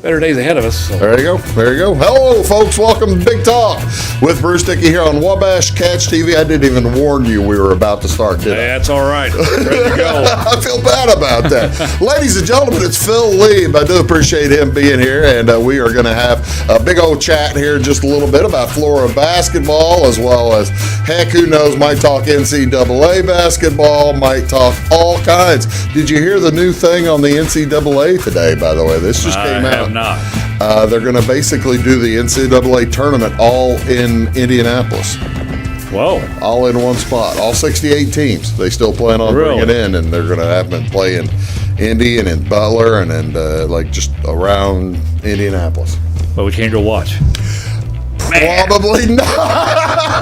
better days ahead of us. So. There you go. There you go. Hello, folks. Welcome to Big Talk with Bruce Dickey here on Wabash Catch TV. I didn't even warn you we were about to start, did I? That's all right. Ready to go. I feel bad about that. Ladies and gentlemen, it's Phil Leib. I do appreciate him being here, and we are going to have a big old chat here in just a little bit about Flora basketball, as well as, heck, who knows, might talk NCAA basketball, might talk all kinds. Did you hear the new thing on the NCAA today, by the way? This just came out. I have not. They're going to basically do the NCAA tournament all in Indianapolis. Whoa. All in one spot. All 68 teams. They still plan on bringing it in, and they're going to have them play in Indy and in Butler and like just around Indianapolis. But we can't go watch. Probably not.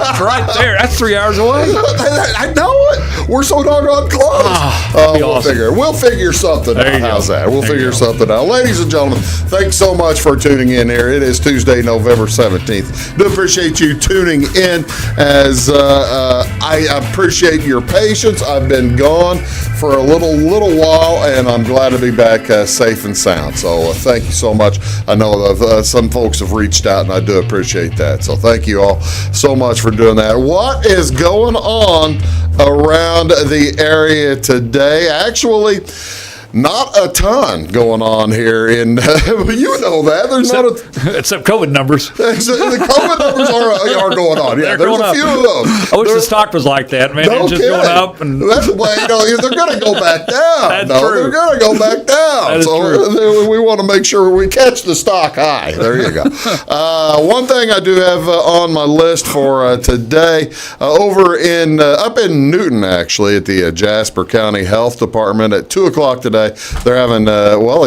It's right there. That's 3 hours away. I know it. We're so doggone close. We'll figure something out. How's that? We'll figure something out. Ladies and gentlemen, thanks so much for tuning in here. It is Tuesday, November 17th. Do appreciate you tuning in, as I appreciate your patience. I've been gone for a little while, and I'm glad to be back safe and sound. So thank you so much. I know some folks have reached out, and I do appreciate that. So thank you all so much for doing that. What is going on around the area today? Actually, not a ton going on here in, you know that. Except COVID numbers. The COVID numbers are going on. Yeah, there's a few of them. I wish the stock was like that, man. It's just going up. And that's why, they're going to go back down. That's true. They're going to go back down. So we want to make sure we catch the stock high. There you go. One thing I do have on my list for today, over up in Newton, actually, at the Jasper County Health Department at 2 o'clock today, they're having,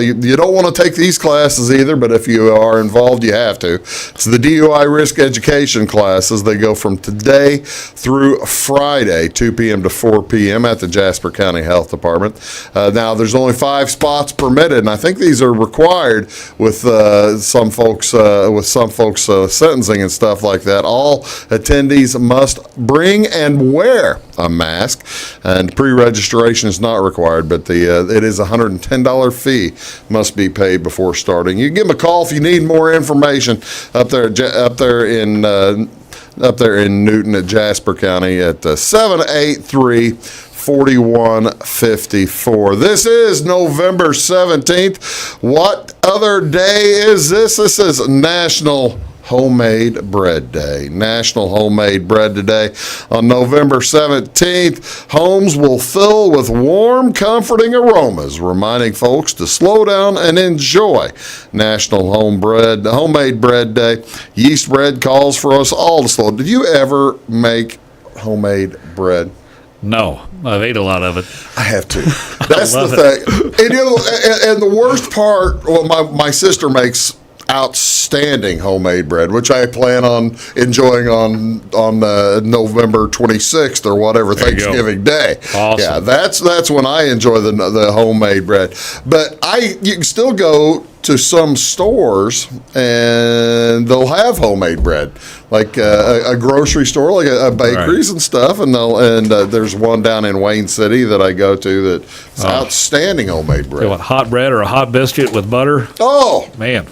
you don't want to take these classes either, but if you are involved, you have to. It's the DUI risk education classes. They go from today through Friday, 2 p.m. to 4 p.m. at the Jasper County Health Department. Now, there's only 5 spots permitted, and I think these are required with some folks sentencing and stuff like that. All attendees must bring and wear a mask, and pre-registration is not required, but it is a $110 fee must be paid before starting. You can give them a call if you need more information up there in Newton at Jasper County at 783-4154. This is November 17th. What other day is this? This is National Homemade Bread Day. National Homemade Bread Day on November 17th. Homes will fill with warm, comforting aromas, reminding folks to slow down and enjoy National Homemade Bread Day. Yeast bread calls for us all to slow. Did you ever make homemade bread? No, I've ate a lot of it. I have to. That's the thing. And the worst part, my sister makes outstanding homemade bread, which I plan on enjoying on November 26th or whatever, Thanksgiving Day. Awesome. Yeah, that's when I enjoy the homemade bread. But you can still go to some stores and they'll have homemade bread, like a grocery store, like a bakeries and stuff. And there's one down in Wayne City that I go to that's outstanding homemade bread. You want hot bread or a hot biscuit with butter? Oh man.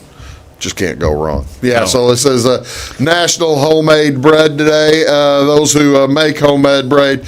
Just can't go wrong. Yeah, so it says National Homemade Bread Day. Those who make homemade bread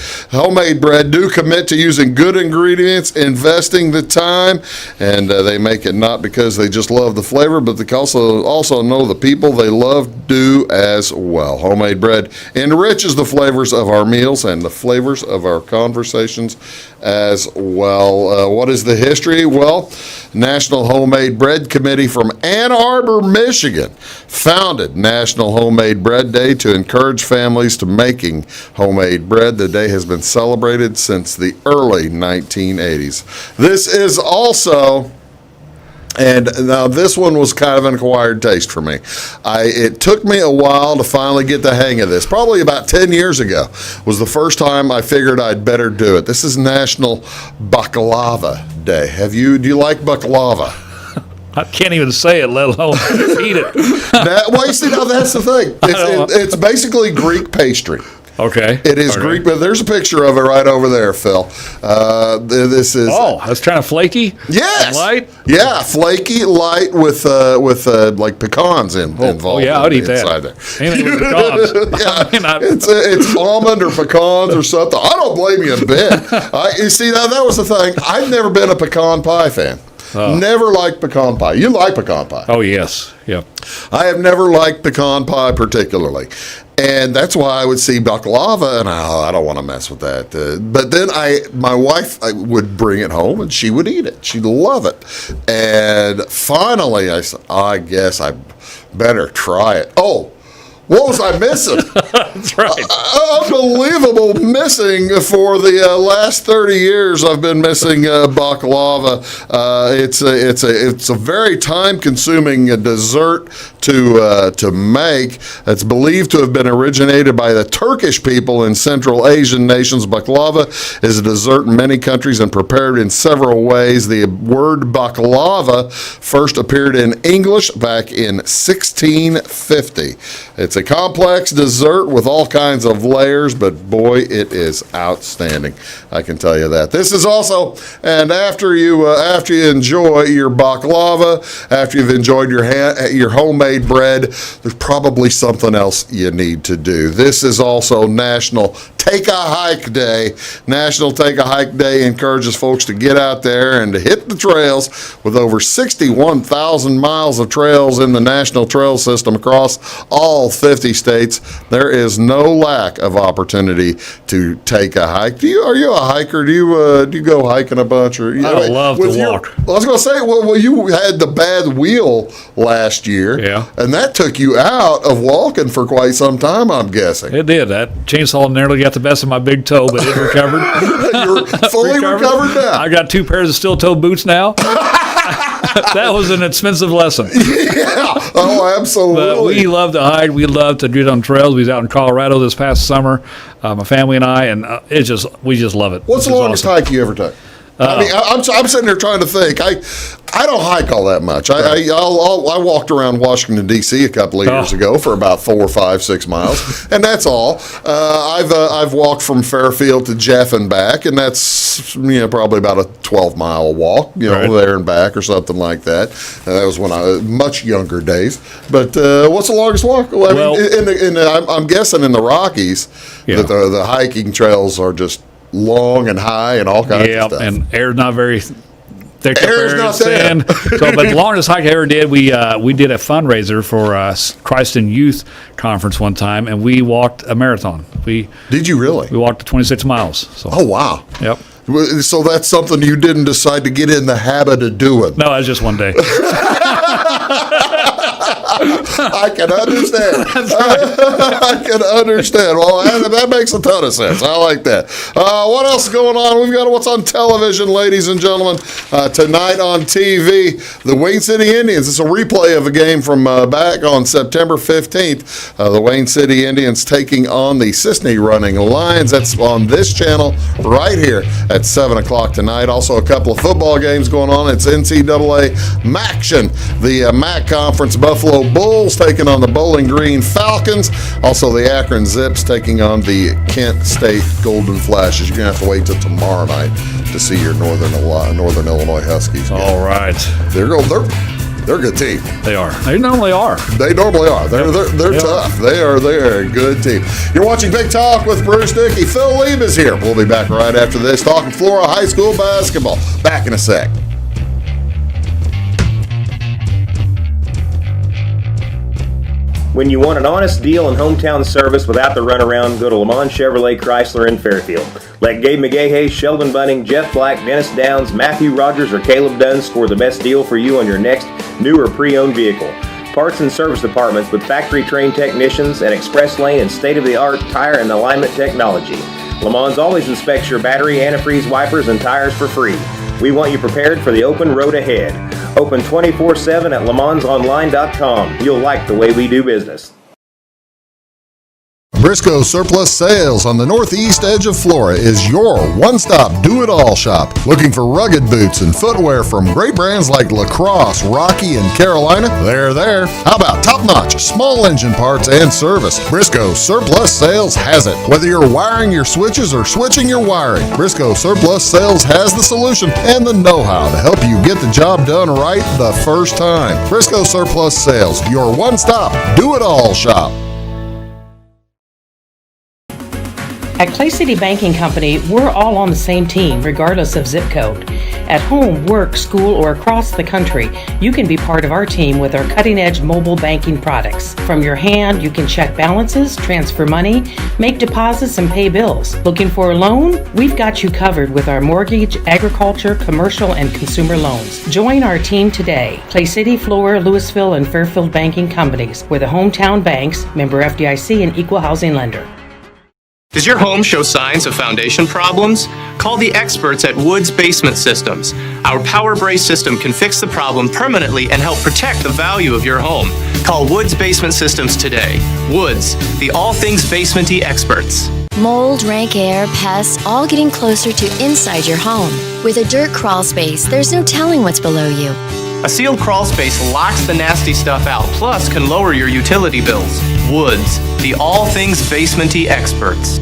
do commit to using good ingredients, investing the time, and they make it not because they just love the flavor, but they also know the people they love do as well. Homemade bread enriches the flavors of our meals and the flavors of our conversations as well. What is the history? Well, National Homemade Bread Committee from Ann Arbor, Michigan, founded National Homemade Bread Day to encourage families to making homemade bread. The day has been celebrated since the early 1980s. This is also, and now this one was kind of an acquired taste for me. It took me a while to finally get the hang of this. Probably about 10 years ago was the first time I figured I'd better do it. This is National Baklava Day. Do you like baklava? I can't even say it, let alone eat it. Well, you see, now that's the thing. It's basically Greek pastry. Okay. It is All right. Greek, but there's a picture of it right over there, Phil. This is That's kind of flaky. yes, And light. yeah, flaky, light with like pecans involved. Oh yeah, I'd eat inside that. there. Anything with pecans. Yeah, I mean, it's almond or pecans or something. I don't blame you a bit. You see, now that was the thing. I've never been a pecan pie fan. Never liked pecan pie. You like pecan pie? Oh yes, yeah. I have never liked pecan pie particularly. And that's why I would see baklava, and I don't want to mess with that. But then my wife would bring it home, and she would eat it. She'd love it. And finally, I said, I guess I better try it. Oh, what was I missing? That's right. Unbelievable missing for the last 30 years. I've been missing baklava. It's a very time-consuming dessert to make. It's believed to have been originated by the Turkish people in Central Asian nations. Baklava is a dessert in many countries and prepared in several ways. The word baklava first appeared in English back in 1650. It's a complex dessert with all kinds of layers, but boy, it is outstanding. I can tell you that. This is also, and after you enjoy your baklava, after you've enjoyed your homemade bread, there's probably something else you need to do. This is also National Take a Hike Day. National Take a Hike Day encourages folks to get out there and to hit the trails. With over 61,000 miles of trails in the National Trail System across all 50 states, there is no lack of opportunity to take a hike. Are you a hiker? Do you go hiking a bunch? Or I love to walk. I was going to say, well, you had the bad wheel last year, Yeah. and that took you out of walking for quite some time, I'm guessing. It did. That chainsaw nearly got the best of my big toe, but it recovered. You're fully recovered now. I got 2 pairs of steel toe boots now. That was an expensive lesson. Yeah. Oh, absolutely. But we love to hike. We love to do it on trails. We was out in Colorado this past summer, my family and I, and we just love it. What's the longest hike you ever took? I mean, I'm sitting there trying to think. I don't hike all that much. I walked around Washington D.C. a couple of years ago for about 4, 5, 6 miles, and that's all. I've walked from Fairfield to Jeff and back, and that's probably about a 12-mile walk, Right. there and back or something like that. That was when I was much younger days. But what's the longest walk? Well, I'm guessing in the Rockies that the hiking trails are just long and high and all kinds of stuff. And air's not very thick. Air's not there. But the longest hike I ever did, we did a fundraiser for Christ in Youth Conference one time, and we walked a marathon. Did you really? We walked 26 miles. So. Oh, wow. Yep. So that's something you didn't decide to get in the habit of doing. No, that was just one day. I can understand. I can understand. Well, that makes a ton of sense. I like that. What else is going on? We've got what's on television, ladies and gentlemen. Tonight on TV, the Wayne City Indians. It's a replay of a game from back on September 15th. The Wayne City Indians taking on the Sisney Running Lions. That's on this channel right here at 7 o'clock tonight. Also, a couple of football games going on. It's NCAA MACtion. The MAC Conference, Buffalo Bulls taking on the Bowling Green Falcons. Also, the Akron Zips taking on the Kent State Golden Flashes. You're going to have to wait till tomorrow night to see your Northern Illinois Huskies game. All right. They're a good team. They are. They normally are. They normally are. They're tough. They are a good team. You're watching Big Talk with Bruce Dickey. Phil Leib is here. We'll be back right after this talking Flora High School basketball. Back in a sec. When you want an honest deal and hometown service without the runaround, go to Lamont Chevrolet Chrysler in Fairfield. Let Gabe McGahey, Sheldon Bunning, Jeff Black, Dennis Downs, Matthew Rogers, or Caleb Dunn score the best deal for you on your next new or pre-owned vehicle. Parts and service departments with factory-trained technicians and express lane and state-of-the-art tire and alignment technology. Lamont always inspects your battery, antifreeze, wipers, and tires for free. We want you prepared for the open road ahead. Open 24/7 at LeMansOnline.com. You'll like the way we do business. Briscoe Surplus Sales on the northeast edge of Flora is your one-stop do-it-all shop. Looking for rugged boots and footwear from great brands like Lacrosse, Rocky, and Carolina? They're there. How about top-notch small engine parts and service? Briscoe Surplus Sales has it. Whether you're wiring your switches or switching your wiring, Briscoe Surplus Sales has the solution and the know-how to help you get the job done right the first time. Briscoe Surplus Sales, your one-stop do-it-all shop. At Clay City Banking Company, we're all on the same team, regardless of zip code. At home, work, school, or across the country, you can be part of our team with our cutting-edge mobile banking products. From your hand, you can check balances, transfer money, make deposits, and pay bills. Looking for a loan? We've got you covered with our mortgage, agriculture, commercial, and consumer loans. Join our team today. Clay City, Flora, Louisville, and Fairfield Banking Companies. We're the hometown banks, member FDIC, and equal housing lender. Does your home show signs of foundation problems? Call the experts at Woods Basement Systems. Our Power Brace system can fix the problem permanently and help protect the value of your home. Call Woods Basement Systems today. Woods, the all things basement-y experts. Mold, rank air, pests, all getting closer to inside your home. With a dirt crawl space, there's no telling what's below you. A sealed crawl space locks the nasty stuff out, plus can lower your utility bills. Woods, the all things basement-y experts.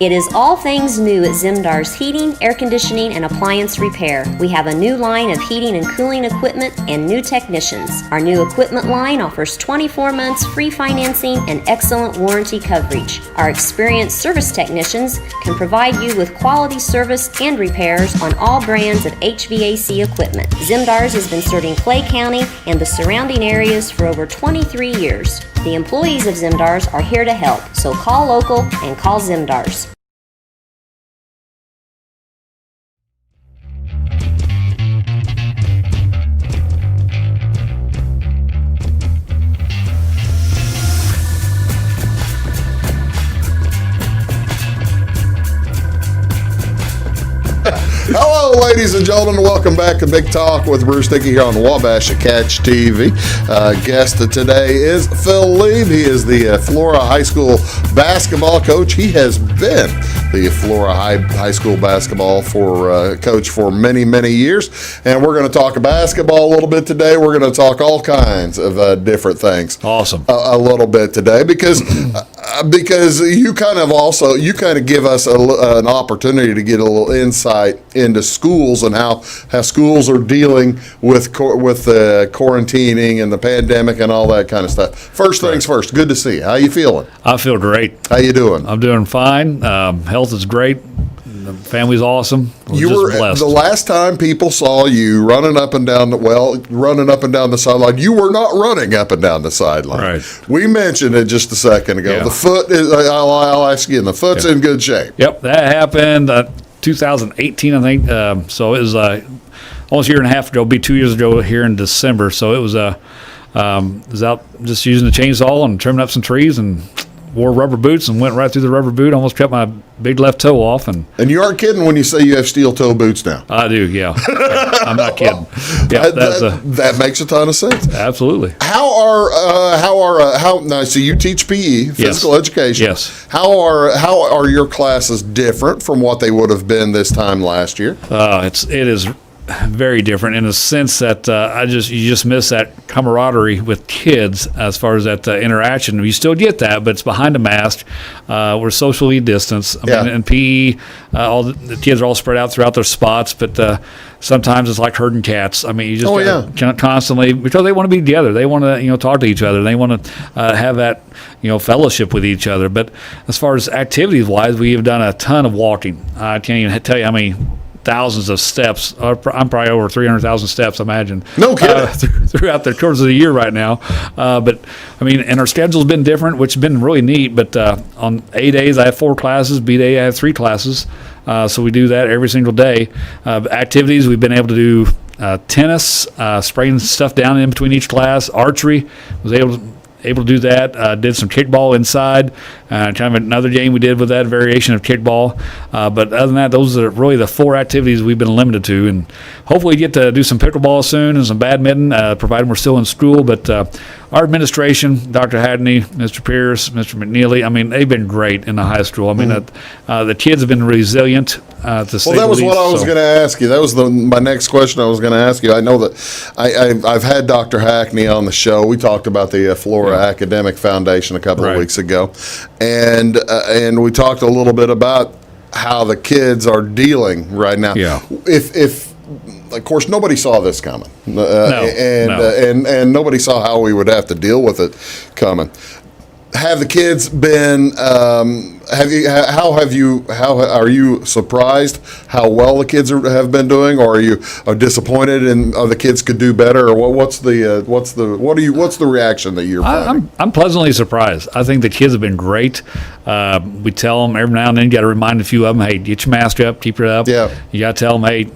It is all things new at Zimdar's Heating, Air Conditioning, and Appliance Repair. We have a new line of heating and cooling equipment and new technicians. Our new equipment line offers 24 months free financing and excellent warranty coverage. Our experienced service technicians can provide you with quality service and repairs on all brands of HVAC equipment. Zimdar's has been serving Clay County and the surrounding areas for over 23 years. The employees of Zimdar's are here to help, so call local and call Zimdar's. Hello, ladies and gentlemen. Welcome back to Big Talk with Bruce Dickey here on the Wabash Catch TV. Guest today is Phil Leib. He is the Flora High School basketball coach. He has been the Flora High School basketball coach for many, many years. And we're going to talk basketball a little bit today. We're going to talk all kinds of different things. Awesome. A little bit today because you kind of give us an opportunity to get a little insight into schools and how schools are dealing with quarantining and the pandemic and all that kind of stuff. First things first, good to see you. How you feeling? I feel great. How you doing? I'm doing fine. Health is great. The family's awesome. You just were blessed. The last time people saw you running up and down the sideline. You were not running up and down the sideline. Right. We mentioned it just a second ago. Yeah. The foot is. I'll ask you again. The foot's in good shape. Yep, that happened 2018, I think. So it was almost a year and a half ago. It'll be 2 years ago here in December. So it was out just using the chainsaw and trimming up some trees and wore rubber boots and went right through the rubber boot. Almost cut my big left toe off. And you aren't kidding when you say you have steel toe boots now. I do, yeah. I'm not kidding. Yeah, that makes a ton of sense. Absolutely. So you teach PE, physical Yes. education. Yes. How are your classes different from what they would have been this time last year? It is very different in the sense that you just miss that camaraderie with kids as far as that interaction. You still get that, but it's behind a mask. We're socially distanced. I mean, in PE, all the kids are all spread out throughout their spots, but sometimes it's like herding cats. I mean, you just constantly, because they want to be together. They want to talk to each other. They want to have that fellowship with each other. But as far as activities wise, we have done a ton of walking. I can't even tell you how many thousands of steps. I'm probably over 300,000 steps, I imagine. No kidding. Throughout the course of the year right now. But, I mean, and our schedule's been different, which has been really neat. But on A days, I have 4 classes. B day, I have 3 classes. So we do that every single day. Activities, we've been able to do tennis, spraying stuff down in between each class. Archery, was able to do that. Did some kickball inside. Kind of another game we did with that variation of kickball. But other than that, those are really the 4 activities we've been limited to. And hopefully get to do some pickleball soon and some badminton, provided we're still in school. But our administration, Dr. Hadney, Mr. Pierce, Mr. McNeely, I mean, they've been great in the high school. I mean, the kids have been resilient, to say the least. Well, that was what I was going to ask you. That was my next question I was going to ask you. I know that I've had Dr. Hackney on the show. We talked about the Flora Academic Foundation a couple of weeks ago, and we talked a little bit about how the kids are dealing right now. Yeah. If of course, nobody saw this coming, No. and nobody saw how we would have to deal with it coming. Have the kids been? How are you surprised how well the kids have been doing, or are you disappointed and the kids could do better, or what's the reaction that you're finding? I'm pleasantly surprised. I think the kids have been great. We tell them every now and then, you got to remind a few of them, hey, get your mask up, keep it up. Yeah. You got to tell them, hey,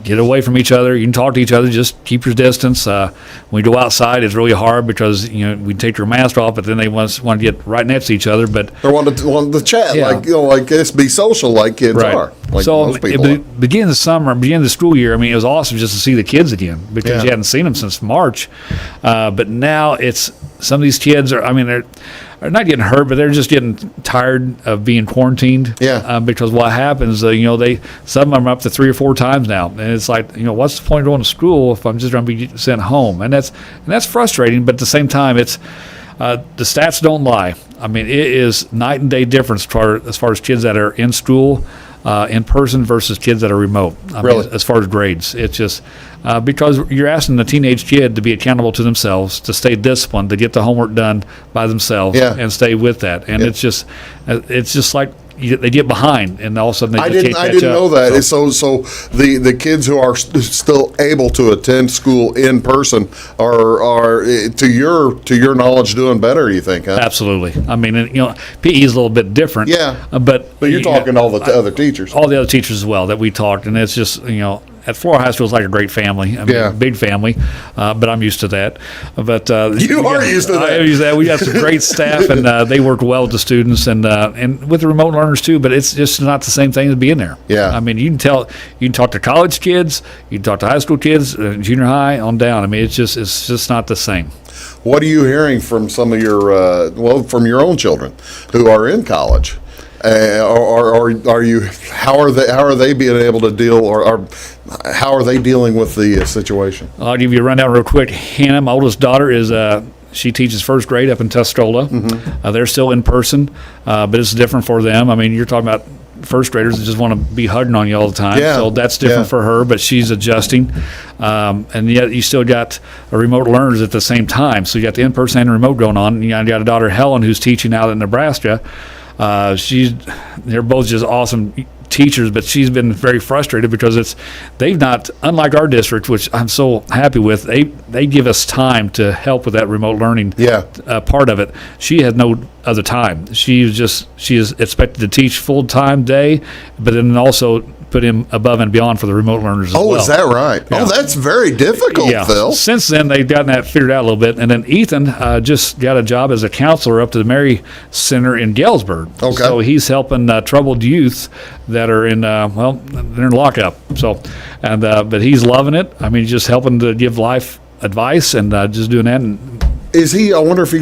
get away from each other. You can talk to each other, just keep your distance. When we go outside, it's really hard because we take your mask off, but then they want to get right next to each other. But they want to chat, like this, be social, like kids are. Like so most people are. Beginning of the summer, beginning of the school year, I mean, it was awesome just to see the kids again because you hadn't seen them since March. But now it's some of these kids are. I mean, they're not getting hurt, but they're just getting tired of being quarantined. Yeah. Because what happens, some of them are up to 3 or 4 times now, and it's like, what's the point of going to school if I'm just going to be sent home? And that's frustrating. But at the same time, it's the stats don't lie. I mean, it is night and day difference as far as kids that are in school, in person versus kids that are remote. I mean, as far as grades, it's just because you're asking the teenage kid to be accountable to themselves, to stay disciplined, to get the homework done by themselves, and stay with that. And it's just like they get behind, and all of a sudden they can't catch up. I didn't know that. So the kids who are still able to attend school in person are to your knowledge doing better, you think? Huh? Absolutely. I mean, PE is a little bit different. Yeah. But you're talking all the other teachers. All the other teachers as well that we talked, and it's just at Flora High School, it's like a great family. I mean, big family, but I'm used to that. But you are used to that. I am used to that. We got some great staff, and they work well with the students and with the remote learners too. But it's just not the same thing as being there. Yeah. I mean, you can talk to college kids, you can talk to high school kids, junior high on down. I mean, it's just not the same. What are you hearing from some of your from your own children who are in college? How are they being able to deal, or how are they dealing with the situation? I'll give you a rundown real quick. Hannah, my oldest daughter, she teaches first grade up in Tuscola. Mm-hmm. They're still in person, but it's different for them. I mean, you're talking about first graders that just want to be hugging on you all the time. Yeah. So that's different for her, but she's adjusting. And yet you still got remote learners at the same time. So you got the in-person and remote going on. And you got a daughter, Helen, who's teaching out in Nebraska. They're both just awesome teachers, but she's been very frustrated because they've not, unlike our district, which I'm so happy with, they give us time to help with that remote learning part of it. She has no other time. She is expected to teach full-time day, but then also put in above and beyond for the remote learners as well. Oh, is that right? Yeah. Oh, that's very difficult, Phil. Since then, they've gotten that figured out a little bit. And then Ethan just got a job as a counselor up to the Mary Center in Galesburg. Okay. So he's helping troubled youth that are in, they're in lockup. So, but he's loving it. I mean, just helping to give life advice and just doing that. And is he, I wonder if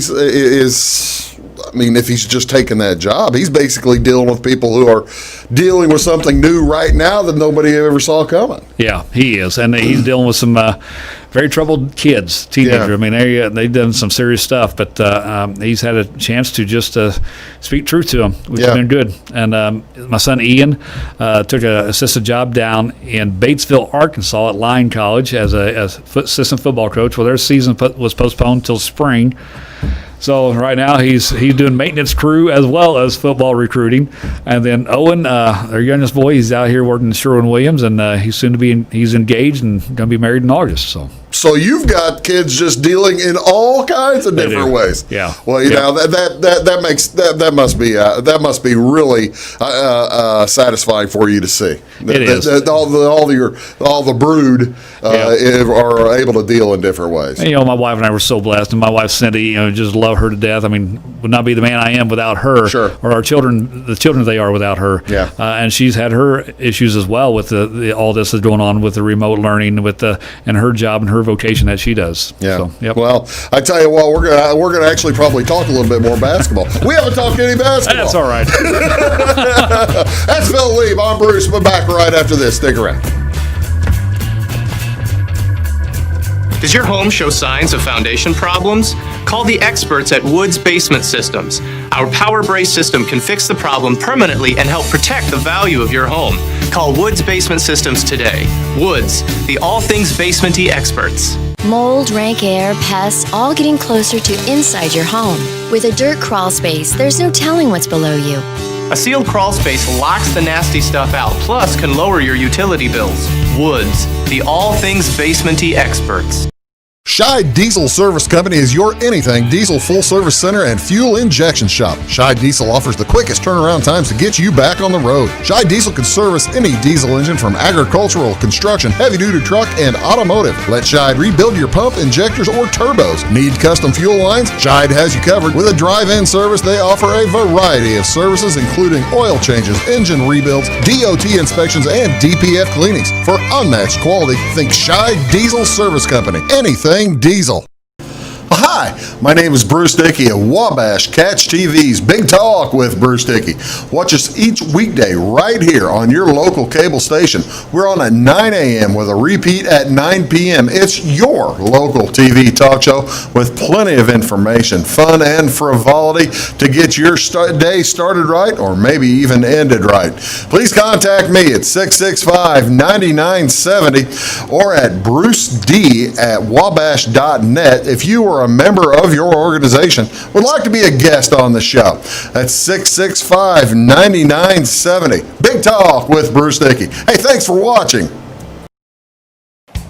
if he's just taking that job, he's basically dealing with people who are dealing with something new right now that nobody ever saw coming. Yeah, he is. And he's dealing with some very troubled kids, teenagers. I mean, they've done some serious stuff, but he's had a chance to just speak truth to them, which has been good. And my son Ian took an assistant job down in Batesville, Arkansas at Lyon College as assistant football coach. Well, their season was postponed till spring. So right now he's doing maintenance crew as well as football recruiting, and then Owen, our youngest boy, he's out here working in Sherwin-Williams, and he's engaged and going to be married in August. So you've got kids just dealing in all kinds of different ways. Yeah. Well, that must be really satisfying for you to see. It is. All the brood are able to deal in different ways. And, my wife and I were so blessed, and my wife Cindy, just love her to death. I mean, would not be the man I am without her. Sure. Or our children, the children they are without her. Yeah. And she's had her issues as well with all this is going on with the remote learning, and her job and her vocation that she does. Yeah. So, yep. Well, I tell you what, we're gonna actually probably talk a little bit more basketball. We haven't talked any basketball. That's all right. That's Phil Leib. I'm Bruce. We're back right after this. Stick around. Does your home show signs of foundation problems? Call the experts at Woods Basement Systems. Our power brace system can fix the problem permanently and help protect the value of your home. Call Woods Basement Systems today. Woods, the all things basementy experts. Mold, rank air, pests, all getting closer to inside your home. With a dirt crawl space, there's no telling what's below you. A sealed crawl space locks the nasty stuff out, plus can lower your utility bills. Woods, the all things basementy experts. Scheid Diesel Service Company is your anything diesel full service center and fuel injection shop. Scheid Diesel offers the quickest turnaround times to get you back on the road. Scheid Diesel can service any diesel engine from agricultural, construction, heavy-duty truck, and automotive. Let Scheid rebuild your pump, injectors, or turbos. Need custom fuel lines? Scheid has you covered. With a drive-in service, they offer a variety of services, including oil changes, engine rebuilds, DOT inspections, and DPF cleanings. For unmatched quality, think Scheid Diesel Service Company. Anything diesel. Hi, my name is Bruce Dickey of Wabash Catch TV's Big Talk with Bruce Dickey. Watch us each weekday right here on your local cable station. We're on at 9 a.m. with a repeat at 9 p.m. It's your local TV talk show with plenty of information, fun, and frivolity to get your day started right or maybe even ended right. Please contact me at 665-9970 or at bruced@wabash.net if you are a member of your organization would like to be a guest on the show. That's 665-9970. Big Talk with Bruce Dickey. Hey, thanks for watching.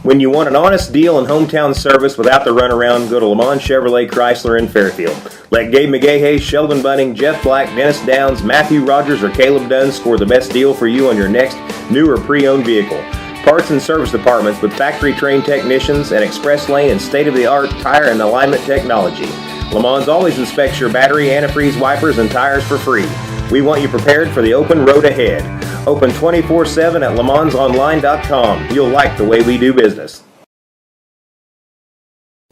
When you want an honest deal and hometown service without the runaround, go to Lamont Chevrolet Chrysler in Fairfield. Let Gabe McGahey, Sheldon Bunning, Jeff Black, Dennis Downs, Matthew Rogers, or Caleb Dunn score the best deal for you on your next new or pre-owned vehicle. Parts and service departments with factory-trained technicians and express lane and state-of-the-art tire and alignment technology. Lamont always inspects your battery, antifreeze, wipers, and tires for free. We want you prepared for the open road ahead. Open 24/7 at LeMansOnline.com. You'll like the way we do business.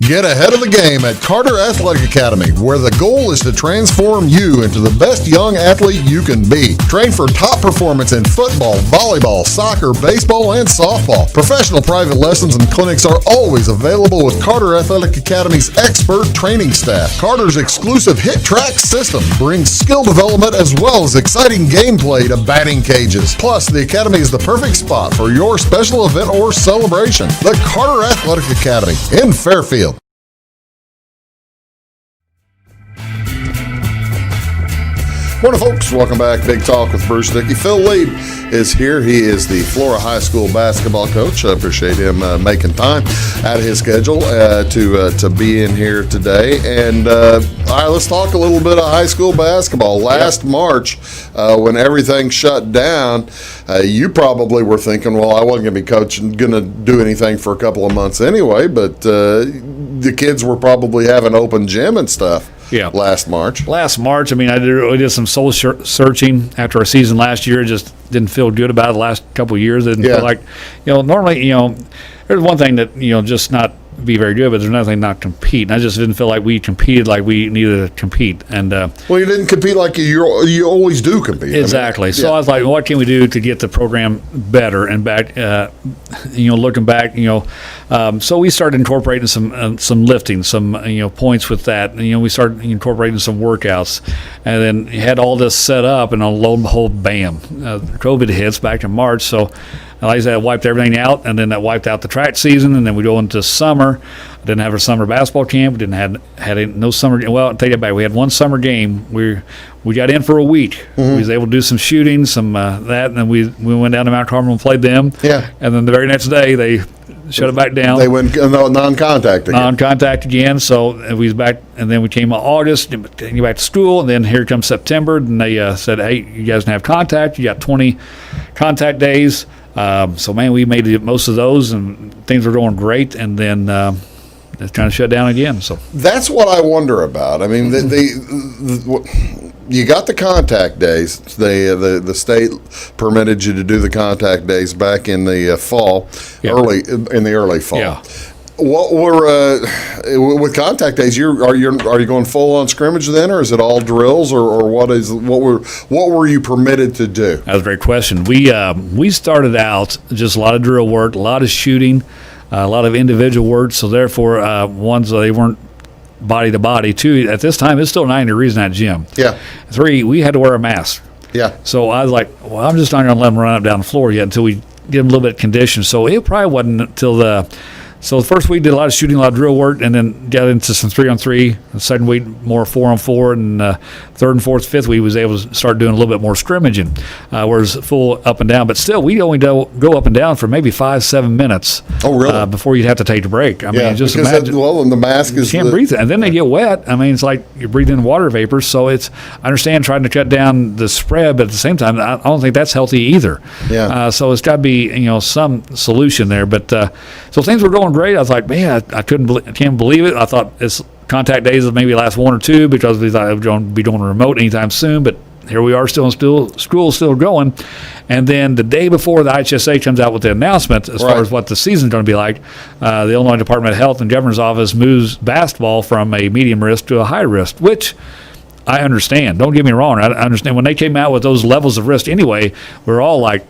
Get ahead of the game at Carter Athletic Academy, where the goal is to transform you into the best young athlete you can be. Train for top performance in football, volleyball, soccer, baseball, and softball. Professional private lessons and clinics are always available with Carter Athletic Academy's expert training staff. Carter's exclusive hit track system brings skill development as well as exciting gameplay to batting cages. Plus, the Academy is the perfect spot for your special event or celebration. The Carter Athletic Academy in Fairfield. Morning, folks. Welcome back. Big Talk with Bruce Dickey. Phil Leib is here. He is the Flora High School basketball coach. I appreciate him making time out of his schedule to be in here today. And all right, let's talk a little bit of high school basketball. Last March, when everything shut down, you probably were thinking, well, I wasn't going to be going to do anything for a couple of months anyway, but the kids were probably having open gym and stuff. Yeah. Last March. I mean, I did some soul searching after our season last year. Just didn't feel good about it the last couple of years. Didn't feel like, normally, there's one thing that, just not be very good, but there's nothing not compete. And I just didn't feel like we competed like we needed to compete. And well, you didn't compete like you always do compete. Exactly. I was like, what can we do to get the program better and back? Looking back, so we started incorporating some lifting, some points with that. We started incorporating some workouts, and then had all this set up, and lo and behold, bam, COVID hits back in March. So. Like I said, I wiped everything out, and then that wiped out the track season, and then we go into summer. I didn't have a summer basketball camp. We didn't had no summer. Well, I'll take it back. We had one summer game. We got in for a week. Mm-hmm. We was able to do some shooting, some that, and then we went down to Mount Carmel and played them. Yeah. And then the very next day they shut it back down. They went non-contact again. Non-contact again. So we was back, and then we came in August, and came back to school, and then here comes September, and they said, "Hey, you guys can have contact. You got 20 contact days." So, man, we made most of those, and things were going great, and then it kind of shut down again. So that's what I wonder about. I mean, you got the contact days. The state permitted you to do the contact days back in the fall, early fall. Yeah. What were with contact days? Are you going full on scrimmage then, or is it all drills, or what were you permitted to do? That was a great question. We started out just a lot of drill work, a lot of shooting, a lot of individual work. So therefore, they weren't body to body. 2, at this time it's still 90 degrees in that gym. Yeah. 3, we had to wear a mask. Yeah. So I was like, well, I'm just not going to let them run up down the floor yet until we get them a little bit conditioned. So it probably wasn't until So the first week did a lot of shooting, a lot of drill work, and then got into some 3-on-3. The second week more 4-on-4, and third and fourth, fifth week was able to start doing a little bit more scrimmaging, whereas full up and down. But still, we only go up and down for maybe 5-7 minutes. Oh, really? Before you'd have to take the break. I mean, just because imagine. and the mask is you can't breathe it, and then they get wet. I mean, it's like you're breathing water vapors. So I understand trying to cut down the spread, but at the same time, I don't think that's healthy either. Yeah. So it's got to be some solution there. But so things were going great. I was like, man, I can't believe it. I thought it's contact days would maybe last 1 or 2 because we thought I was going to be doing remote anytime soon. But here we are, still still going. And then the day before the IHSA comes out with the announcement as far as what the season's going to be like, the Illinois Department of Health and Governor's Office moves basketball from a medium risk to a high risk, which I understand. Don't get me wrong. I understand when they came out with those levels of risk anyway, we're all like,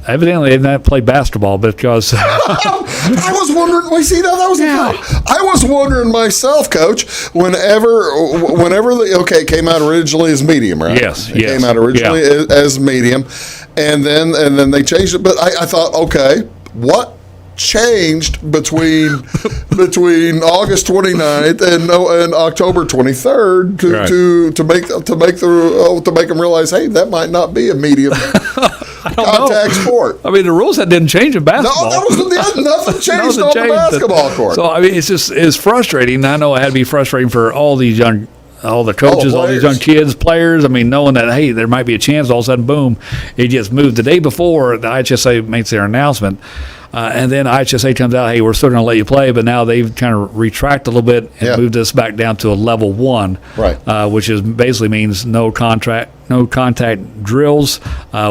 evidently they didn't play basketball because I was wondering. We see that was I was wondering myself, Coach. Whenever it came out originally as medium, right? Yes, it came out originally as medium, and then they changed it. But I thought, okay, what changed between August 29th and October 23rd to make them realize, hey, that might not be a medium contact sport. I mean, the rules that didn't change in basketball. No, nothing changed on the basketball court. So I mean, it's frustrating. I know it had to be frustrating for all the coaches, all these young kids, players. I mean, knowing that, hey, there might be a chance, all of a sudden, boom, it gets moved. The day before the IHSA makes their announcement, and then IHSA comes out, hey, we're still going to let you play, but now they've kind of retracted a little bit and moved us back down to a level 1, right? Which is basically means no contact drills.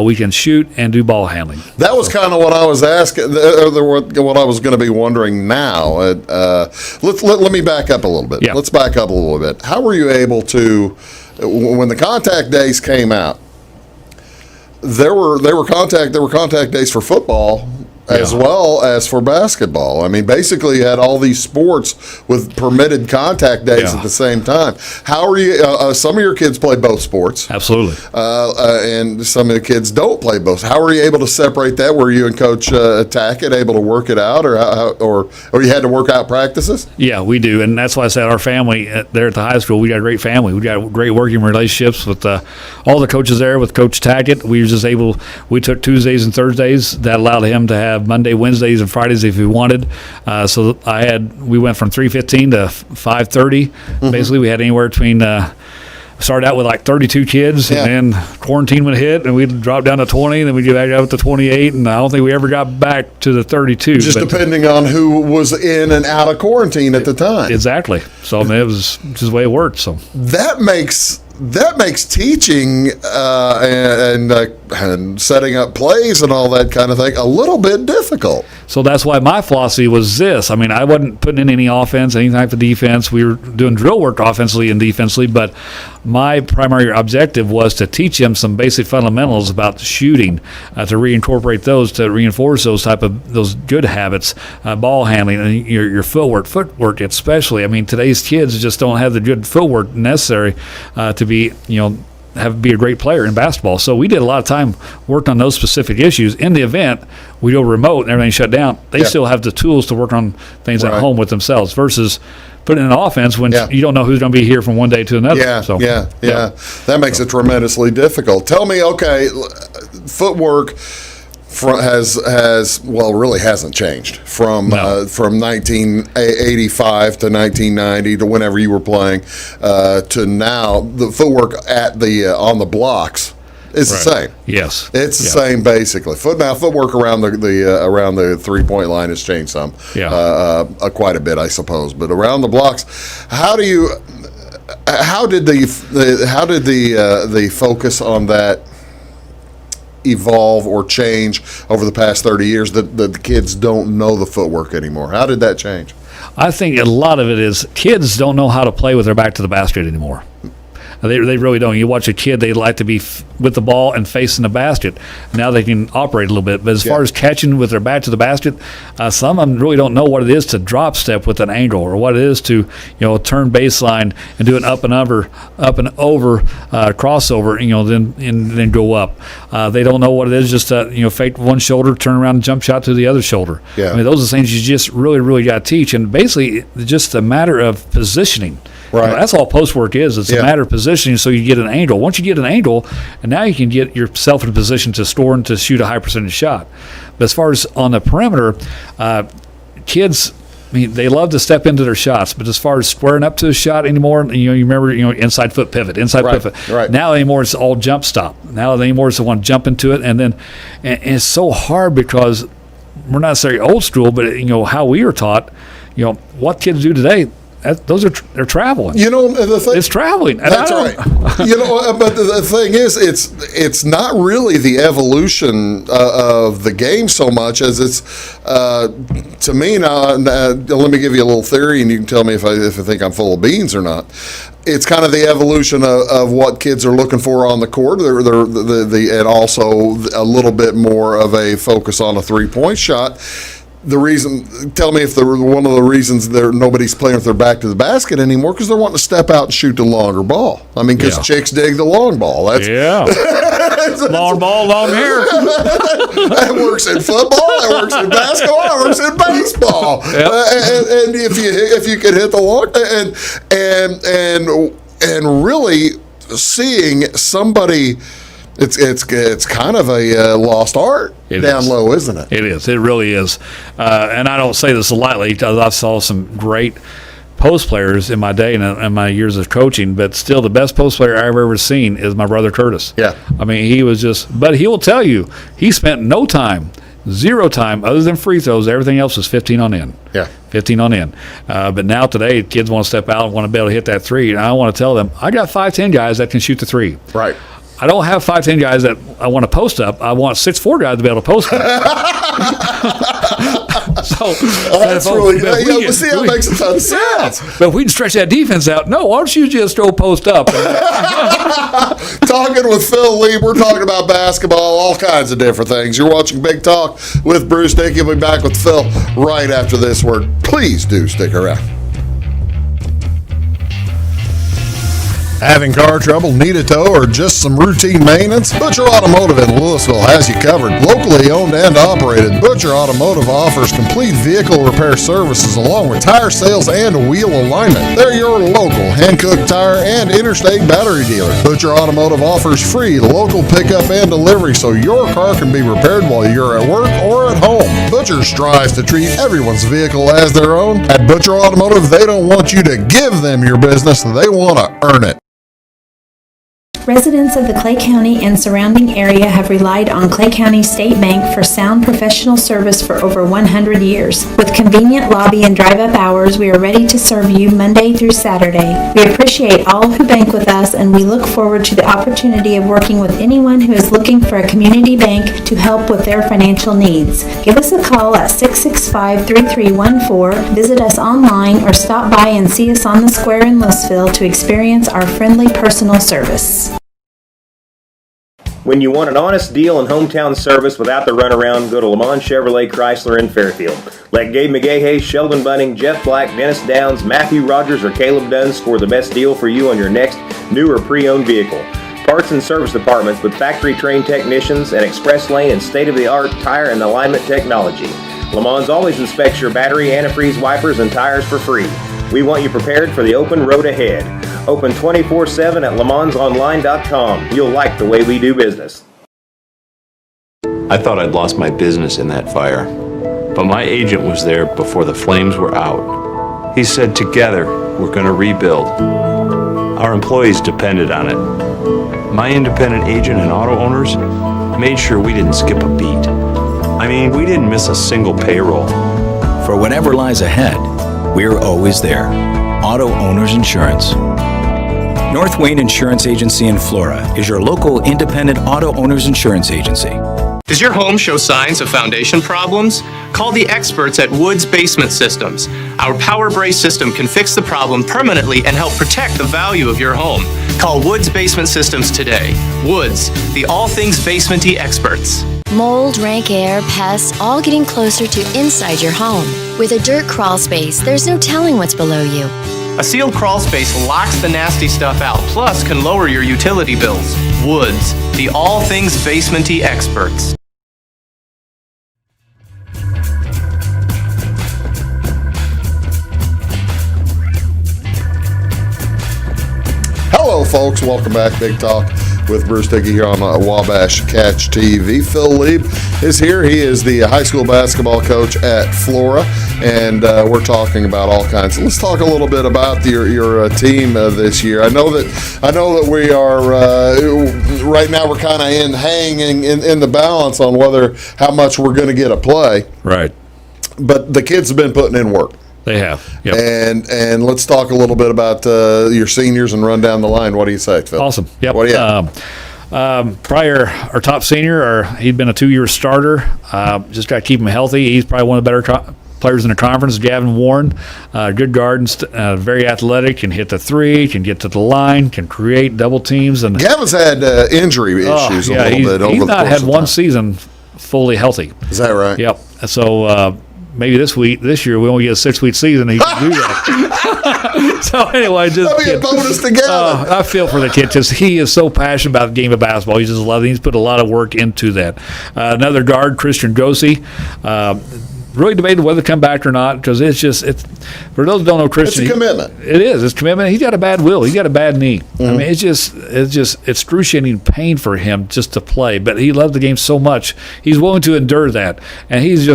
We can shoot and do ball handling. That was kind of what I was asking, what I was going to be wondering now. Let me back up a little bit. Yeah. Let's back up a little bit. How were you able to, when the contact days came out, there were contact days for football as well as for basketball. I mean, basically, you had all these sports with permitted contact days at the same time. How are you? Some of your kids play both sports. Absolutely. And some of the kids don't play both. How were you able to separate that? Were you and Coach Tackett able to work it out, or you had to work out practices? Yeah, we do, and that's why I said our family there at the high school, we got a great family. We got great working relationships with all the coaches there. With Coach Tackett, we took Tuesdays and Thursdays. That allowed him to have Monday, Wednesdays, and Fridays if he wanted. So we went from 3:15 to 5:30. Mm-hmm. Basically, we had anywhere between. Started out with like 32 kids, and then quarantine would hit, and we'd drop down to 20, and then we'd get back up to 28, and I don't think we ever got back to the 32. Just depending on who was in and out of quarantine at the time. Exactly. So I mean, it was just the way it worked. So that makes teaching and setting up plays and all that kind of thing a little bit difficult. So that's why my philosophy was this. I mean, I wasn't putting in any offense, any type of defense. We were doing drill work offensively and defensively, but my primary objective was to teach them some basic fundamentals about shooting, to reincorporate those, to reinforce those good habits, ball handling, and your footwork especially. I mean, today's kids just don't have the good footwork necessary to be, be a great player in basketball. So we did a lot of time working on those specific issues. In the event we go remote and everything shut down, they still have the tools to work on things at home with themselves versus putting in an offense when you don't know who's going to be here from one day to another. That makes it tremendously difficult. Tell me, footwork really hasn't changed from 1985 to 1990 to whenever you were playing to now. The footwork on the blocks is the same. Yes, it's the same basically. Footwork around the 3-point line has changed some, quite a bit, I suppose. But around the blocks, how did the focus on that evolve or change over the past 30 years that the kids don't know the footwork anymore? How did that change? I think a lot of it is kids don't know how to play with their back to the basket anymore. They really don't. You watch a kid, they like to be with the ball and facing the basket. Now they can operate a little bit. But as far as catching with their back to the basket, some of them really don't know what it is to drop step with an angle, or what it is to turn baseline and do an up and over crossover, then go up. They don't know what it is just to fake one shoulder, turn around and jump shot to the other shoulder. Yeah. I mean, those are things you just really got to teach. And basically, it's just a matter of positioning. Right. That's all post work is. It's a matter of positioning, so you get an angle. Once you get an angle, and now you can get yourself in a position to score and to shoot a high percentage shot. But as far as on the perimeter, kids, they love to step into their shots, but as far as squaring up to a shot anymore, you remember, inside foot pivot. Right. Now anymore it's all jump stop. Now anymore it's the one jump into it, and it's so hard because we're not necessarily old school, but how we were taught. What kids do today. They're traveling. It's traveling. And that's right. But the thing is, it's not really the evolution of the game so much as it's to me now. Let me give you a little theory, and you can tell me if I think I'm full of beans or not. It's kind of the evolution of what kids are looking for on the court. And also a little bit more of a focus on a 3-point shot. Tell me if one of the reasons nobody's playing with their back to the basket anymore, because they're wanting to step out and shoot the longer ball. Because chicks dig the long ball. Long ball, long hair. That works in football. That works in basketball. That works in baseball. And if you could hit the long and really seeing somebody. It's kind of a lost art down low, isn't it? It is. It really is. And I don't say this lightly because I saw some great post players in my day and in my years of coaching, but still the best post player I've ever seen is my brother Curtis. Yeah. He was but he will tell you, he spent zero time other than free throws. Everything else was 15 on in. Yeah. 15 on in. But now today, kids want to step out and want to be able to hit that three. And I want to tell them, I got 5'10" guys that can shoot the three. Right. I don't have 5'10" guys that I want to post up. I want 6'4" guys to be able to post up. That's really good. See how it makes a ton of sense. But if we can stretch that defense out, no, why don't you just go post up? Talking with Phil Leib, we're talking about basketball, all kinds of different things. You're watching Big Talk with Bruce Dickey. We'll be back with Phil right after this word. Please do stick around. Having car trouble, need a tow, or just some routine maintenance? Butcher Automotive in Louisville has you covered. Locally owned and operated, Butcher Automotive offers complete vehicle repair services along with tire sales and wheel alignment. They're your local Hankook tire and interstate battery dealer. Butcher Automotive offers free local pickup and delivery so your car can be repaired while you're at work or at home. Butcher strives to treat everyone's vehicle as their own. At Butcher Automotive, they don't want you to give them your business, they want to earn it. Residents of the Clay County and surrounding area have relied on Clay County State Bank for sound professional service for over 100 years. With convenient lobby and drive-up hours, we are ready to serve you Monday through Saturday. We appreciate all who bank with us, and we look forward to the opportunity of working with anyone who is looking for a community bank to help with their financial needs. Give us a call at 665-3314, visit us online, or stop by and see us on the square in Louisville to experience our friendly personal service. When you want an honest deal and hometown service without the runaround, go to Lamont Chevrolet Chrysler in Fairfield. Let Gabe McGahey, Sheldon Bunning, Jeff Black, Dennis Downs, Matthew Rogers, or Caleb Dunn score the best deal for you on your next new or pre-owned vehicle. Parts and service departments with factory-trained technicians and express lane and state-of-the-art tire and alignment technology. Lamont always inspects your battery, antifreeze, wipers, and tires for free. We want you prepared for the open road ahead. Open 24/7 at LeMansOnline.com. You'll like the way we do business. I thought I'd lost my business in that fire, but my agent was there before the flames were out. He said, together, we're going to rebuild. Our employees depended on it. My independent agent and auto owners made sure we didn't skip a beat. We didn't miss a single payroll. For whatever lies ahead, we're always there. Auto Owners Insurance. North Wayne Insurance Agency in Flora is your local independent auto owners insurance agency. Does your home show signs of foundation problems? Call the experts at Woods Basement Systems. Our power brace system can fix the problem permanently and help protect the value of your home. Call Woods Basement Systems today. Woods, the all things basement-y experts. Mold, rank air, pests, all getting closer to inside your home. With a dirt crawl space, there's no telling what's below you. A sealed crawl space locks the nasty stuff out, plus can lower your utility bills. Woods, the all things basement-y experts. Hello, folks. Welcome back. Big Talk with Bruce Dickey here on Wabash Catch TV. Phil Leib is here. He is the high school basketball coach at Flora, and we're talking about all kinds. Let's talk a little bit about your team this year. I know that we are right now. We're kind of hanging in the balance on how much we're going to get a play. Right. But the kids have been putting in work. They have. Yep. And let's talk a little bit about your seniors and run down the line. What do you say, Phil? Awesome. Yep. What do you have? Prior, our top senior, he'd been a 2-year starter. Just got to keep him healthy. He's probably one of the better players in the conference. Gavin Warren, good guard, and very athletic, can hit the three, can get to the line, can create double teams. And Gavin's had injury issues a little bit over the course of time. He's not had one season fully healthy. Is that right? Yep. So maybe this year, we only get a 6-week season. He can do that. So anyway, that'd be a bonus to Gavin. I feel for the kid because he is so passionate about the game of basketball. He just loves it. He's put a lot of work into that. Another guard, Christian Bourgeoisie. Really debated whether to come back or not because it's for those who don't know Christian. It's a commitment. It is. It's commitment. He's got a bad will. He's got a bad knee. I mean, it's excruciating pain for him just to play. But he loves the game so much. He's willing to endure that. And he's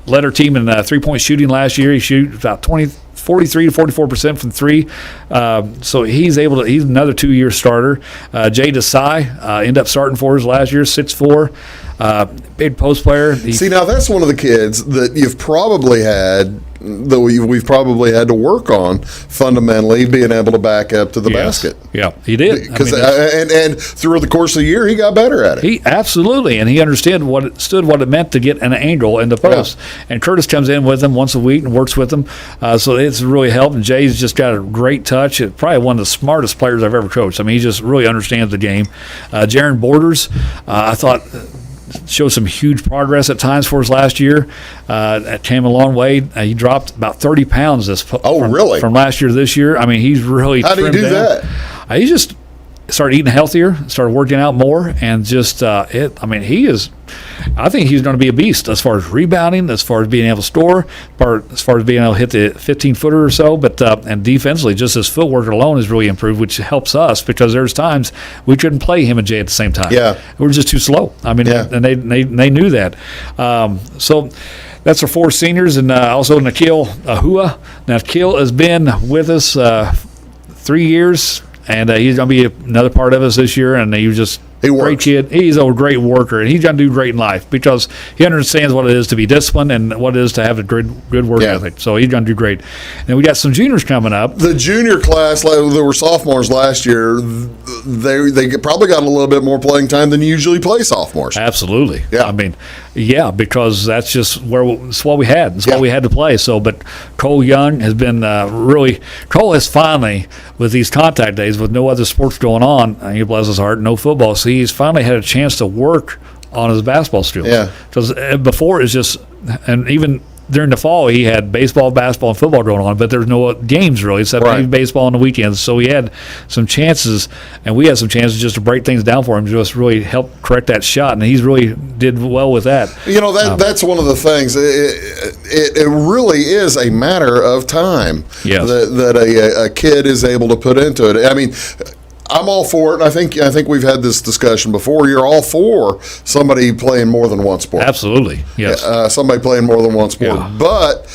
led our team in 3-point shooting last year. He shoots about 43 to 44% from three. So he's another 2-year starter. Jay Desai ended up starting for us last year, 6'4", big post player. See, now that's one of the kids that you've probably had, that we've probably had to work on fundamentally, being able to back up to the basket. Yeah, he did. Because and through the course of the year, he got better at it. He absolutely, and he understood what it meant to get an angle in the post. Yeah. And Curtis comes in with him once a week and works with him, so it's really helped. And Jay's just got a great touch. It's probably one of the smartest players I've ever coached. I mean, he just really understands the game. Jaron Borders, I thought, showed some huge progress at times for us last year. It came a long way. He dropped about 30 pounds really? From last year to this year. I mean, he's really How did he do down. that? He just started eating healthier, started working out more, and just I think he's going to be a beast as far as rebounding, as far as being able to score, as far as being able to hit the 15-footer or so. But and defensively, just his footwork alone has really improved, which helps us because there's times we couldn't play him and Jay at the same time. Yeah, we're just too slow. I mean, and they knew that. So that's our 4 seniors, and also Nikhil Ahua. Now, Nikhil has been with us 3 years. And he's going to be another part of us this year, and he works. Great kid. He's a great worker, and he's going to do great in life because he understands what it is to be disciplined and what it is to have a good work ethic. So he's going to do great. And we got some juniors coming up. The junior class, there were sophomores last year. They probably got a little bit more playing time than usually play sophomores. Absolutely. Yeah. I mean, because that's just it's what we had. It's what we had to play. So, but Cole Young has been Cole has finally, with these contact days, with no other sports going on, he bless his heart, no football. So he's finally had a chance to work on his basketball skills. Yeah. Because before it's just, and even during the fall, he had baseball, basketball, and football going on, but there's no games really, except maybe baseball on the weekends. So he had some chances, and we had some chances just to break things down for him, just really help correct that shot, and he's really did well with that. That's one of the things. It really is a matter of time that a kid is able to put into it. I mean, I'm all for it. I think we've had this discussion before. You're all for somebody playing more than one sport. Absolutely, yes. Somebody playing more than one sport. Yeah. But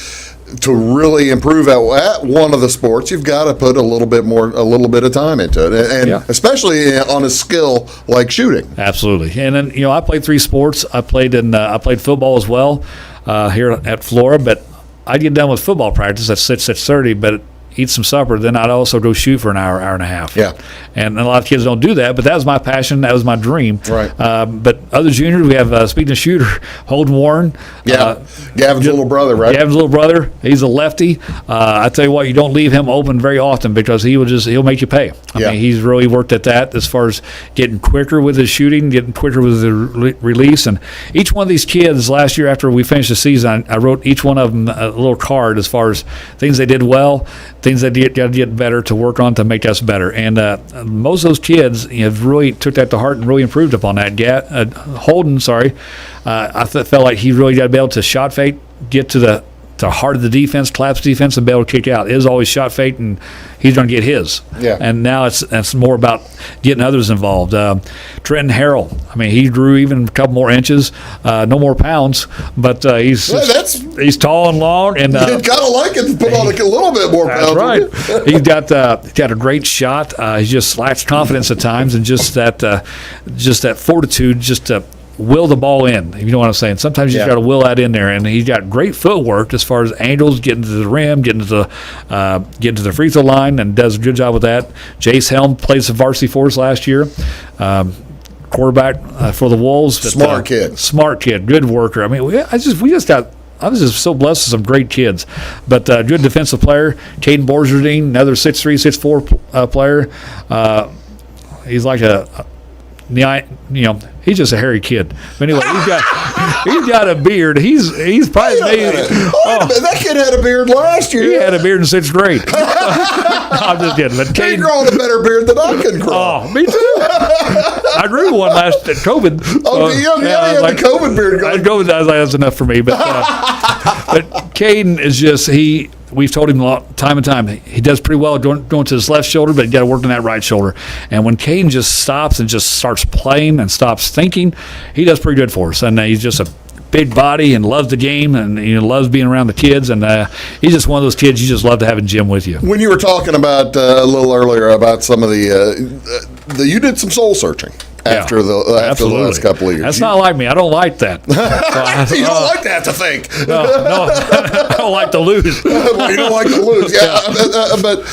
to really improve at one of the sports, you've got to put a little bit of time into it, and especially on a skill like shooting. Absolutely. And then I played 3 sports. I played football as well here at Flora, but I get done with football practice at 6:30, but eat some supper, then I'd also go shoot for an hour, hour and a half. Yeah. And a lot of kids don't do that, but that was my passion. That was my dream. Right. But other juniors, we have, speaking of shooter, Holden Warren. Yeah. Gavin's little brother, right? Gavin's little brother. He's a lefty. I tell you what, you don't leave him open very often because he'll make you pay. I mean, he's really worked at that as far as getting quicker with his shooting, getting quicker with the release. And each one of these kids last year after we finished the season, I wrote each one of them a little card as far as things they did well, things they got to get better to work on to make us better. And most of those kids have really took that to heart and really improved upon that. Holden, I felt like he really got to be able to shot fake, get to the heart of the defense, collapse defense, and be able to kick out. It was always shot fake, and he's going to get his. Yeah. And now it's more about getting others involved. Trenton Harrell, I mean, he grew even a couple more inches, no more pounds, but he's tall and long. And you kind of like it to put on a little bit more pounds. That's right. He's got a great shot. He just lacks confidence at times, and just that fortitude, just to will the ball in, if you know what I'm saying. Sometimes you just got to will that in there, and he's got great footwork as far as angles, getting to the rim, getting to the free throw line, and does a good job with that. Jace Helm plays the varsity for us last year. Quarterback for the Wolves. Smart kid, good worker. I mean, I was just so blessed with some great kids. But good defensive player. Tayden Bourgeoisie, another 6'3", 6'4" player. He's like he's just a hairy kid. But anyway, he's got a beard. He's probably that kid had a beard last year. He had a beard in 6th grade. I'm just kidding. But He's growing a better beard than I can grow. Oh, me too. I grew one last at COVID. Oh, he had the COVID beard going. I was like, that's enough for me. But Caden is just we've told him time and time, he does pretty well going to his left shoulder, but you got to work on that right shoulder. And when Caden just stops and just starts playing and stops thinking, he does pretty good for us. And he's just a big body and loves the game and loves being around the kids. And he's just one of those kids you just love to have in gym with you. When you were talking about a little earlier about some of you did some soul searching. After the last couple of years. That's not like me. I don't like that. You don't like to have to think. No, I don't like to lose. Well, you don't like to lose. Yeah. But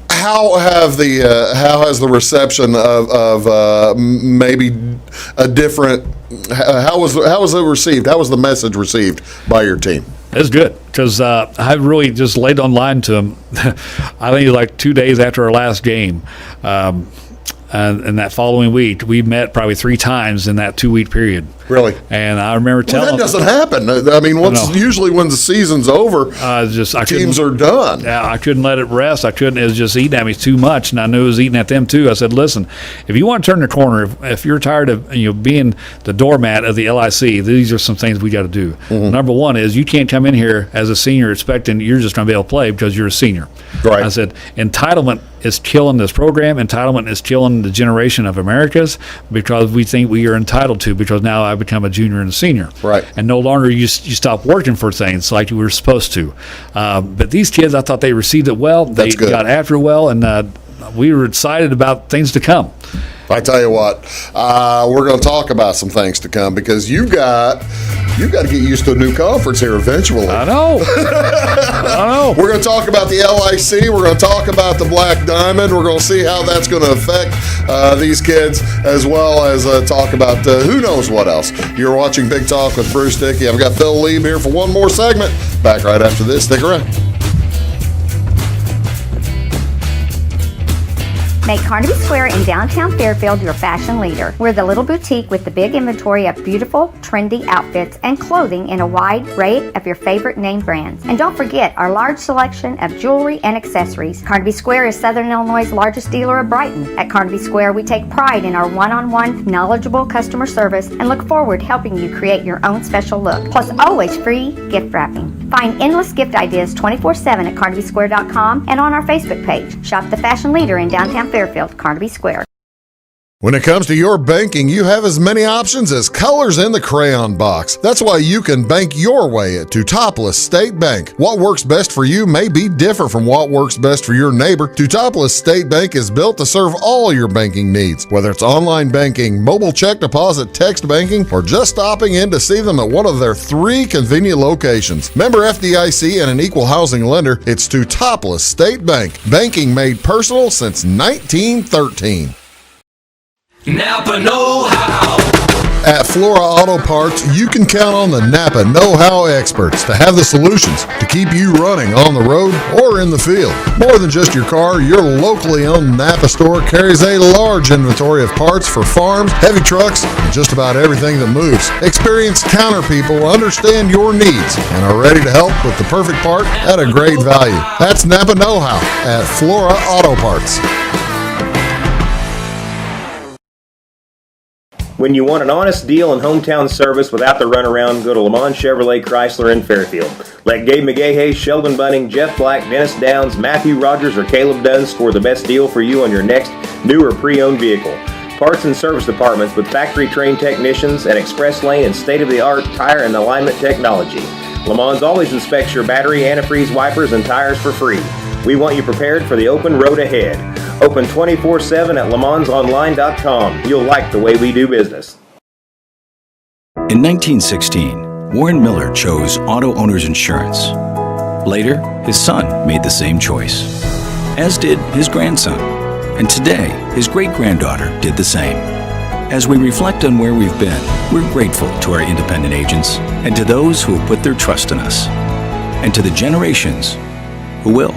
how has the reception of maybe a different? How was it received? How was the message received by your team? It's good because I really just laid online to him. I think it was like 2 days after our last game. And that following week, we met probably 3 times in that 2-week period. Really? And I remember telling that doesn't happen. I mean, usually when the season's over, teams are done. Yeah, I couldn't let it rest. It was just eating at me too much, and I knew it was eating at them too. I said, listen, if you want to turn the corner, if you're tired of being the doormat of the LIC, these are some things we got to do. Mm-hmm. Number one is you can't come in here as a senior expecting you're just going to be able to play because you're a senior. Right. I said, entitlement is killing this program. Entitlement is killing the generation of Americas because we think we are entitled to because now I become a junior and a senior. Right. And no longer you stop working for things like you were supposed to. But these kids, I thought they received it well. They got after it well, and we were excited about things to come. I tell you what, we're going to talk about some things to come because you've got to get used to a new conference here eventually. I know. We're going to talk about the LIC. We're going to talk about the Black Diamond. We're going to see how that's going to affect these kids, as well as talk about who knows what else. You're watching Big Talk with Bruce Dickey. I've got Phil Leib here for one more segment. Back right after this. Stick around. Make Carnaby Square in downtown Fairfield your fashion leader. We're the little boutique with the big inventory of beautiful, trendy outfits and clothing in a wide array of your favorite name brands. And don't forget our large selection of jewelry and accessories. Carnaby Square is Southern Illinois' largest dealer of Brighton. At Carnaby Square, we take pride in our one-on-one, knowledgeable customer service and look forward to helping you create your own special look. Plus, always free gift wrapping. Find endless gift ideas 24/7 at carnabysquare.com and on our Facebook page. Shop the fashion leader in downtown Fairfield, Carnaby Square. When it comes to your banking, you have as many options as colors in the crayon box. That's why you can bank your way at Teutopolis State Bank. What works best for you may be different from what works best for your neighbor. Teutopolis State Bank is built to serve all your banking needs, whether it's online banking, mobile check deposit, text banking, or just stopping in to see them at one of their 3 convenient locations. Member FDIC and an equal housing lender, it's Teutopolis State Bank. Banking made personal since 1913. Napa know-how. At Flora Auto Parts, you can count on the Napa know-how experts to have the solutions to keep you running on the road or in the field. More than just your car, your locally owned Napa store carries a large inventory of parts for farms, heavy trucks, and just about everything that moves. Experienced counter people understand your needs and are ready to help with the perfect part at a great value. That's Napa know-how at Flora Auto Parts. When you want an honest deal and hometown service without the runaround, go to Lamont Chevrolet Chrysler in Fairfield. Let Gabe McGahey, Sheldon Bunning, Jeff Black, Dennis Downs, Matthew Rogers, or Caleb Dunn score the best deal for you on your next new or pre-owned vehicle. Parts and service departments with factory-trained technicians and express lane and state-of-the-art tire and alignment technology. Lamont always inspects your battery, antifreeze, wipers, and tires for free. We want you prepared for the open road ahead. Open 24/7 at LeMansOnline.com. You'll like the way we do business. In 1916, Warren Miller chose Auto Owners Insurance. Later, his son made the same choice, as did his grandson. And today, his great-granddaughter did the same. As we reflect on where we've been, we're grateful to our independent agents and to those who have put their trust in us, and to the generations who will.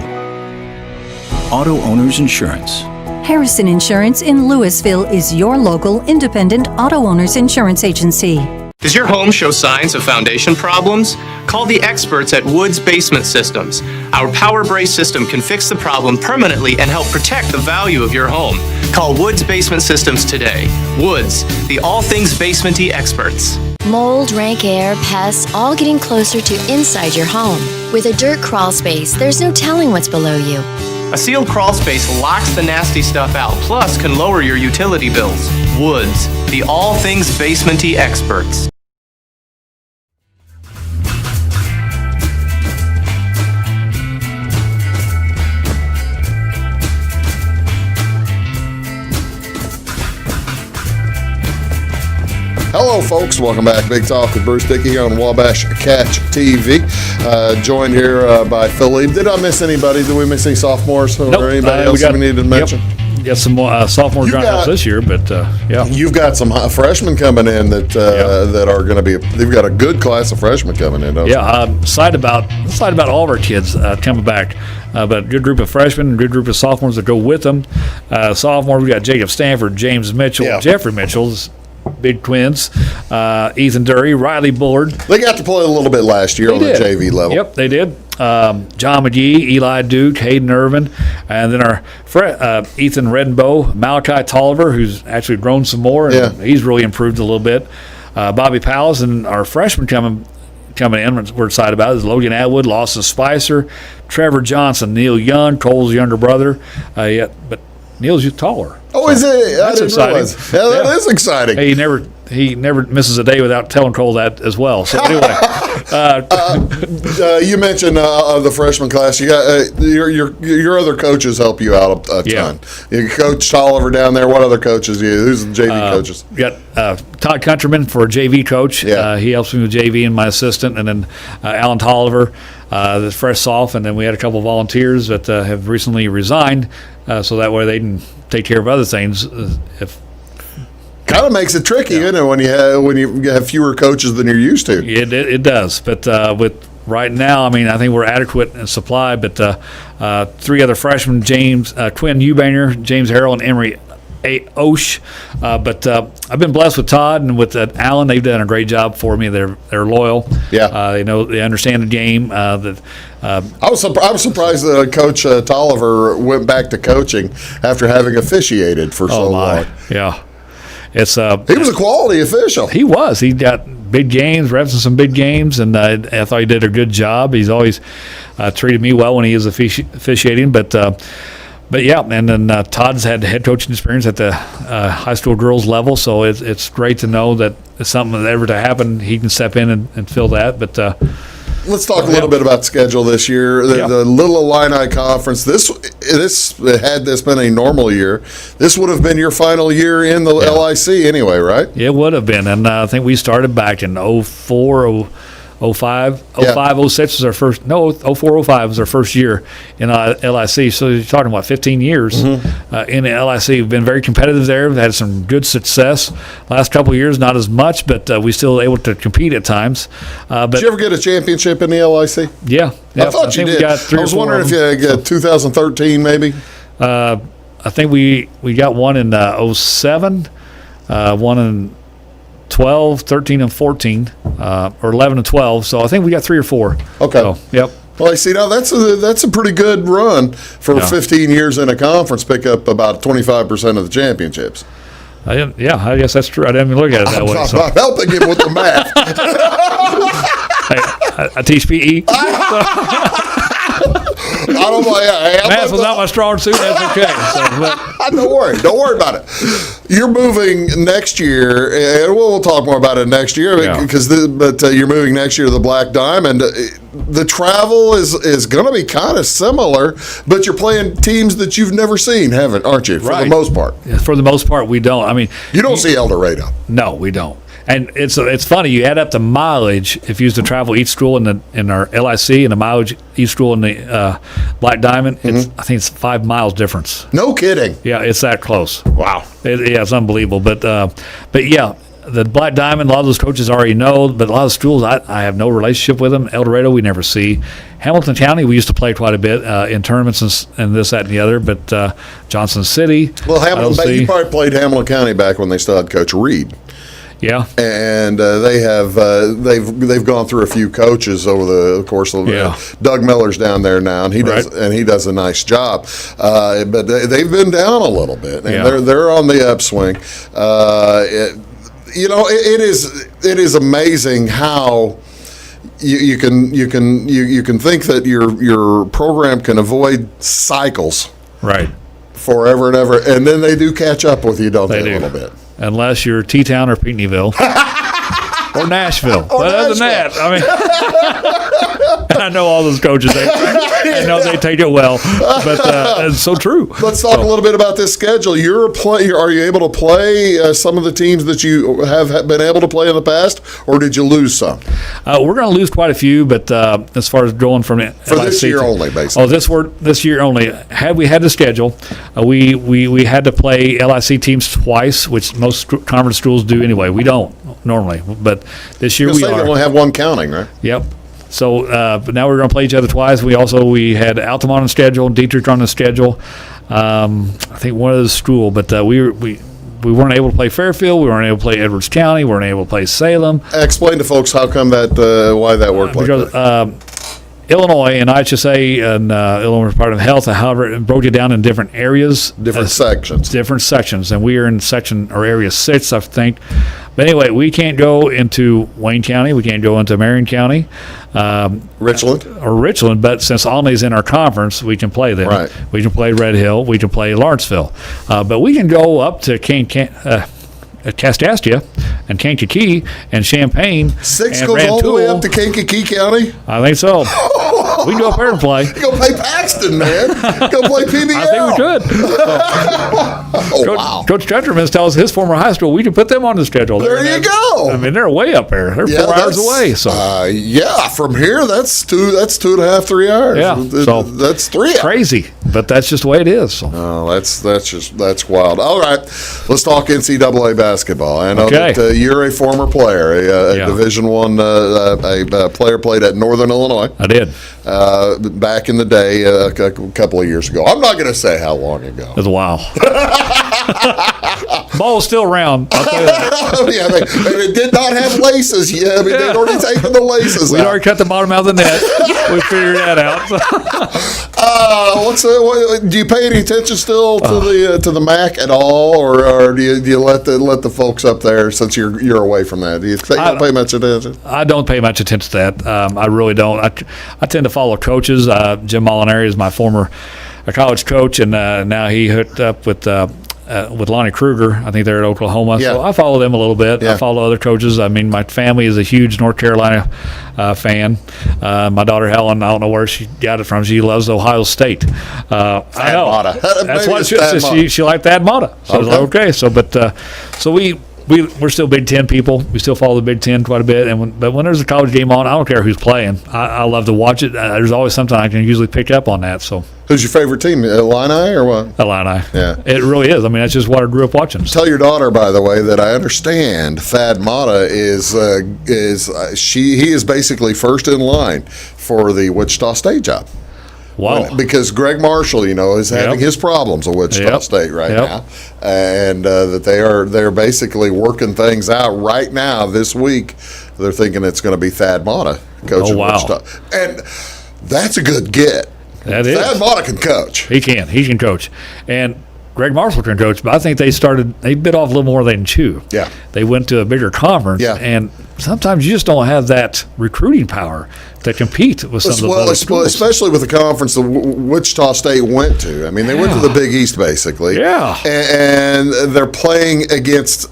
Auto Owners Insurance. Harrison Insurance in Louisville is your local independent auto owners insurance agency. Does your home show signs of foundation problems? Call the experts at Woods Basement Systems. Our power brace system can fix the problem permanently and help protect the value of your home. Call Woods Basement Systems today. Woods, the all things basement-y experts. Mold, rank air, pests, all getting closer to inside your home. With a dirt crawl space, there's no telling what's below you. A sealed crawl space locks the nasty stuff out, plus can lower your utility bills. Woods, the all things basement-y experts. Hello, folks. Welcome back. Big Talk with Bruce Dickey here on Wabash Catch TV. Joined here by Phil Leib. Did I miss anybody? Did we miss any sophomores or anybody else we needed to mention? Yep. Got some more sophomore dropouts this year, but yeah. You've got some freshmen coming in that are going to be. They've got a good class of freshmen coming in. Excited about all of our kids coming back. But a good group of freshmen, a good group of sophomores that go with them. Sophomore, we got Jacob Stanford, James Mitchell, Jeffrey Mitchell's. Big twins, Ethan Dury, Riley Bullard. They got to play a little bit last year on the JV level. Yep, they did. John McGee, Eli Duke, Hayden Irvin, and then our Ethan Redenbow, Malachi Tolliver, who's actually grown some more, and he's really improved a little bit. Bobby Powles, and our freshman coming in, we're excited about, is Logan Atwood, Lawson Spicer, Trevor Johnson, Neil Young, Cole's younger brother, but Neil's taller. Oh, is it? That's exciting. Yeah, that is exciting. Hey, he never misses a day without telling Cole that as well. So anyway, you mentioned the freshman class. You got your other coaches help you out a ton. You Coach Tolliver down there. What other coaches? Who's the JV coaches? You got Todd Countryman for JV coach. He helps me with JV and my assistant, and then Alan Tolliver, the fresh soph, and then we had a couple of volunteers that have recently resigned, so that way they can take care of other things. Kind of makes it tricky, isn't it, when you have fewer coaches than you're used to? It does, but with right now, I mean, I think we're adequate in supply. But 3 other freshmen: Quinn Eubanger, James Harrell, and Emery Osh. But I've been blessed with Todd and with Alan. They've done a great job for me. They're loyal. They understand the game. I was surprised that Coach Tolliver went back to coaching after having officiated for so long. Yeah. He was a quality official. He was. He got big games, reps in some big games, and I thought he did a good job. He's always treated me well when he is officiating. But But yeah, and then Todd's had head coaching experience at the high school girls level, so it's great to know that if something ever to happen, he can step in and fill that. But let's talk a little bit about schedule this year. The Little Illini Conference. This had this been a normal year, this would have been your final year in the LIC anyway, right? It would have been, and I think we started back in 04, 05, 06 was our first. No, 04, 05 was our first year in LIC. So you're talking about 15 years in the LIC. We've been very competitive there. We've had some good success. Last couple of years, not as much, but we still able to compete at times. Did you ever get a championship in the LIC? Yeah. I thought you did. I was wondering if you got 2013 maybe. I think we got one in 07, one in 12, 13, and 14, or 11 and 12. So I think we got 3 or 4. Okay. So, yep. Well, I see now that's a pretty good run for 15 years in a conference. Pick up about 25% of the championships. I guess that's true. I didn't even look at it that way. I'm helping him with the math. I teach PE. Math was not my strong suit. That's okay. Don't worry about it. You're moving next year, and we'll talk more about it next year. But you're moving next year to the Black Diamond. The travel is going to be kind of similar, but you're playing teams that you've never seen, aren't you? For the most part. Yeah, for the most part, we don't. I mean, you don't see El Dorado. No, we don't. And it's funny. You add up the mileage if you used to travel each school in our LIC and the mileage each school in the Black Diamond. I think it's 5 miles difference. No kidding. Yeah, it's that close. Wow. It's unbelievable. But yeah, the Black Diamond. A lot of those coaches already know, but a lot of schools I have no relationship with them. El Dorado we never see. Hamilton County we used to play quite a bit in tournaments and this, that, and the other. But Johnson City. Well, Hamilton. You probably played Hamilton County back when they still had Coach Reed. Yeah, and they have they've gone through a few coaches over the course of Doug Miller's down there now, and he does a nice job. But they've been down a little bit, and they're on the upswing. It is amazing how you can think that your program can avoid cycles forever and ever, and then they do catch up with you, don't they a little bit. Unless you're T-Town or Pinckneyville. Or Nashville. But other than that, I mean, I know all those coaches. I know they take it well, but it's so true. Let's talk a little bit about this schedule. Are you able to play some of the teams that you have been able to play in the past, or did you lose some? We're going to lose quite a few, but as far as going from for LIC this year only, basically. This year only. Had we had the schedule, we had to play LIC teams twice, which most conference schools do anyway. We don't normally, but this year we are. They only have one counting, right? Yep. So, but now we're going to play each other twice. We had Altamont on the schedule, Dietrich on the schedule. I think one of the school, but we weren't able to play Fairfield. We weren't able to play Edwards County. We weren't able to play Salem. Explain to folks how come why that worked like that. Illinois and IHSA and Illinois Department of Health, however, it broke it down in different areas. Different sections. And we are in section or area 6, I think. But anyway, we can't go into Wayne County. We can't go into Marion County. Richland. But since Olney's in our conference, we can play them. Right. We can play Red Hill. We can play Lawrenceville. But we can go up to Kaskaskia and Kankakee and Champaign. 6 goes all the way up to Kankakee County? I think so. We can go up there and play. Go play Paxton, man. Go play PBL. I think we could. Coach Tetterman tells his former high school we can put them on the schedule. There you go. I mean, they're way up there. They're 4 hours away. So from here that's 2.5, 3 hours. Yeah, so that's 3 hours. Crazy, but that's just the way it is. So. Oh, that's wild. All right, let's talk NCAA basketball. I know that you're a former player, a Division I player played at Northern Illinois. I did. Back in the day, a couple of years ago. I'm not going to say how long ago. It was a while. Ball's still round. I'll tell you that. It did not have laces. Yeah, they'd already taken the laces out. We'd already cut the bottom out of the net. We figured that out. Do you pay any attention still to the MAC at all, or do you let the folks up there, since you're away from that? Do you don't pay much attention? I don't pay much attention to that. I really don't. I tend to follow coaches. Jim Molinari is my former a college coach, and now he hooked up with Lonnie Kruger. I think they're at Oklahoma. Yeah. So I follow them a little bit. Yeah. I follow other coaches. I mean, my family is a huge North Carolina fan. My daughter Helen, I don't know where she got it from. She loves Ohio State. I know. Matta. That's Maybe why it's Thad Matta. she liked Thad Matta. So I was like, okay. So, so we're still Big Ten people. We still follow the Big Ten quite a bit. But when there's a college game on, I don't care who's playing. I love to watch it. There's always something I can usually pick up on that. So. Who's your favorite team, Illini or what? Illini. Yeah. It really is. I mean, that's just what I grew up watching. Tell your daughter, by the way, that I understand Thad Matta he is basically first in line for the Wichita State job. Wow. Because Greg Marshall, is having his problems at Wichita State right now, and that they're basically working things out right now this week. They're thinking it's going to be Thad Matta coaching Wichita, and that's a good get. That is. Thad Matta can coach. He can coach, and Greg Marshall can coach. But I think they bit off a little more than they can chew. Yeah, they went to a bigger conference, and sometimes you just don't have that recruiting power to compete with some of the other schools. Especially with the conference that Wichita State went to. I mean, they went to the Big East basically. Yeah, and they're playing against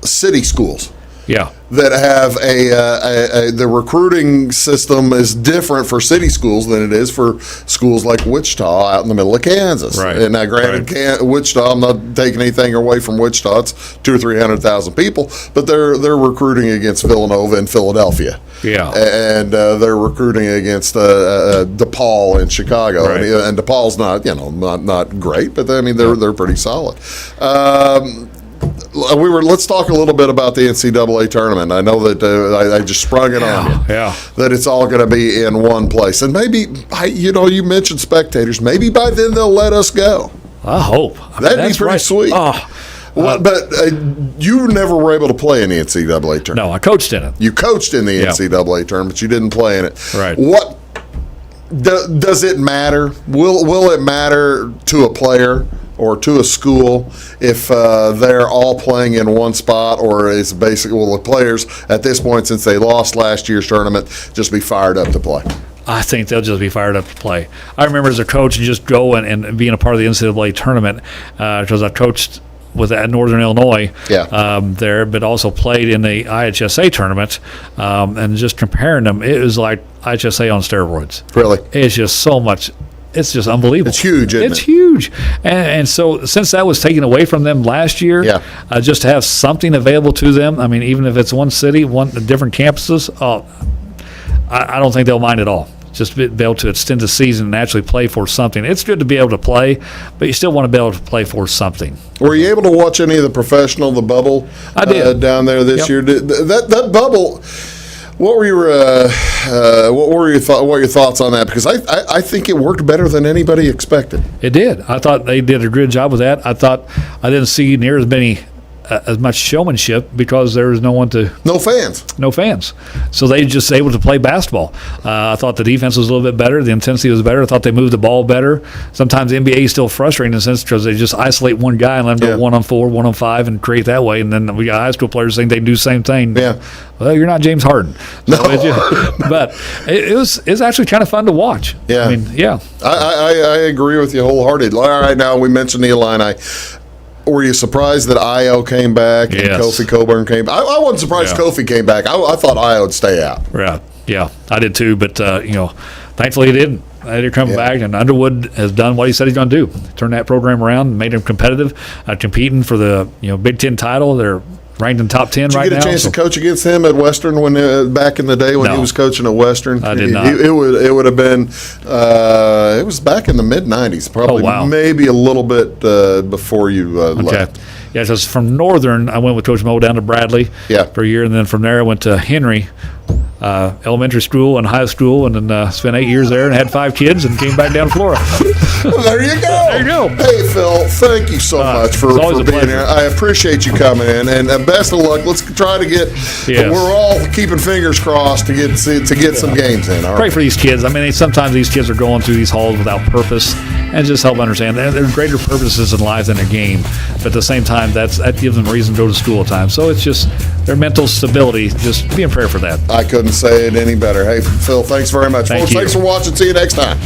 city schools. Yeah, that have the recruiting system is different for city schools than it is for schools like Wichita out in the middle of Kansas. Right. And now, granted, Wichita, I'm not taking anything away from Wichita. It's 200,000 or 300,000 people, but they're recruiting against Villanova and Philadelphia. Yeah, and they're recruiting against DePaul in Chicago, Right. and DePaul's not great, but I mean they're pretty solid. Let's talk a little bit about the NCAA tournament. I know that I just sprung it on you. Yeah. That it's all going to be in one place, and maybe you mentioned spectators. Maybe by then they'll let us go. I hope. That'd be pretty sweet. Oh. But you never were able to play in the NCAA tournament. No, I coached in it. You coached in the NCAA tournament, but you didn't play in it. Right. What does it matter? Will it matter to a player or to a school if they're all playing in one spot, or is basically the players at this point, since they lost last year's tournament, just be fired up to play? I think they'll just be fired up to play. I remember as a coach just going and being a part of the NCAA tournament because I coached at Northern Illinois there, but also played in the IHSA tournament, and just comparing them, it was like IHSA on steroids. Really? It's just so much. It's just unbelievable. It's huge, isn't it? It's huge. And so since that was taken away from them last year, just to have something available to them, I mean, even if it's one city, different campuses, I don't think they'll mind at all. Just be able to extend the season and actually play for something. It's good to be able to play, but you still want to be able to play for something. Were you able to watch any of the bubble? I did. Down there this year. That bubble. What were your thoughts on that? Because I think it worked better than anybody expected. It did. I thought they did a good job with that. I thought I didn't see near as much showmanship because there was no fans. So they just able to play basketball. I thought the defense was a little bit better. The intensity was better. I thought they moved the ball better. Sometimes the NBA is still frustrating in a sense because they just isolate one guy and let him go 1-on-4, 1-on-5 and create that way. And then we got high school players saying they do the same thing. Yeah. Well, you're not James Harden. No. But it was actually kind of fun to watch. Yeah. I mean, yeah. I agree with you wholeheartedly. All right, now we mentioned the Illini. Were you surprised that Io came back and Kofi Coburn came back? I wasn't surprised Kofi came back. I thought Io would stay out. Right. Yeah, I did too. But, thankfully he didn't. They're coming back, and Underwood has done what he said he's going to do. Turned that program around, made them competitive, competing for the Big Ten title. They're ranked in top 10 right now. Did you get a chance to coach against him at Western back in the day when he was coaching at Western? I did not. It would have been. It was back in the mid '90s, probably. Maybe a little bit before you left. Yeah, because from Northern, I went with Coach Mo down to Bradley for a year, and then from there I went to Henry elementary school and high school, and then spent 8 years there and had 5 kids and came back down to Flora. Well, there you go. There you go. Hey, Phil, thank you so much for being here. I appreciate you coming in, and best of luck. Let's try to get. We're all keeping fingers crossed to get some games in. Pray for these kids. I mean, sometimes these kids are going through these halls without purpose, and just help understand that there's greater purposes in life than a game. But at the same time, that gives them a reason to go to school at times. So it's just their mental stability. Just be in prayer for that. I couldn't say it any better. Hey, Phil, thanks very much. Folks, thanks for watching. See you next time.